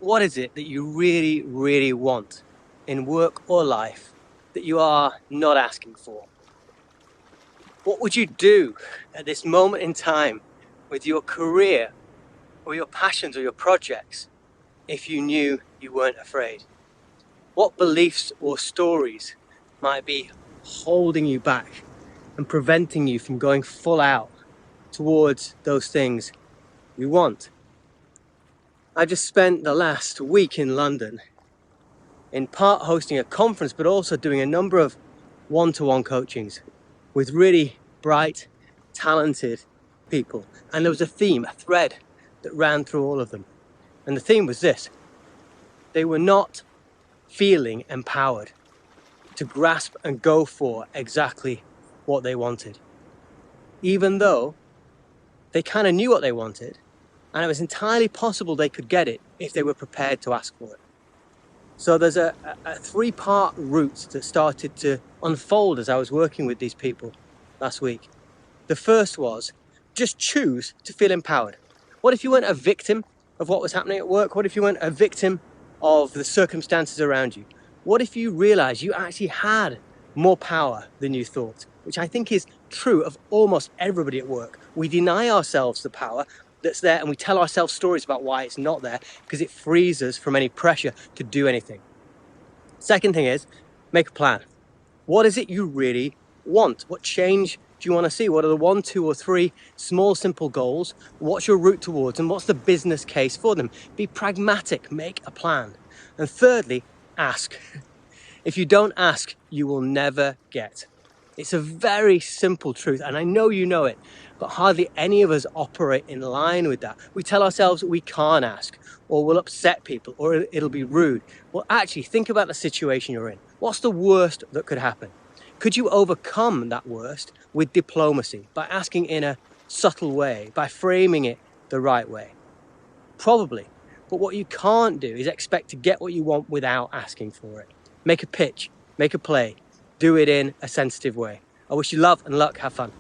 What is it that you really, really want in work or life that you are not asking for? What would you do at this moment in time with your career or your passions or your projects if you knew you weren't afraid? What beliefs or stories might be holding you back and preventing you from going full out towards those things you want? I just spent the last week in London, in part hosting a conference, but also doing a number of one-to-one coachings with really bright, talented people. And there was a theme, a thread that ran through all of them. And the theme was this: they were not feeling empowered to grasp and go for exactly what they wanted, even though they kind of knew what they wanted, and it was entirely possible they could get it if they were prepared to ask for it. So there's a three-part route that started to unfold as I was working with these people last week. The first was, just choose to feel empowered. What if you weren't a victim of what was happening at work? What if you weren't a victim of the circumstances around you? What if you realized you actually had more power than you thought? Which I think is true of almost everybody at work. We deny ourselves the power that's there, and we tell ourselves stories about why it's not there because it frees us from any pressure to do anything. Second thing is, make a plan. What is it you really want? What change do you want to see? What are the 1, 2, or 3 small, simple goals? What's your route towards them? What's the business case for them? Be pragmatic, make a plan. And thirdly, ask. If you don't ask, you will never get. It's a very simple truth, and I know you know it, but hardly any of us operate in line with that. We tell ourselves we can't ask, or we'll upset people, or it'll be rude. Well, actually, think about the situation you're in. What's the worst that could happen? Could you overcome that worst with diplomacy, by asking in a subtle way, by framing it the right way? Probably. But what you can't do is expect to get what you want without asking for it. Make a pitch, make a play, do it in a sensitive way. I wish you love and luck, have fun.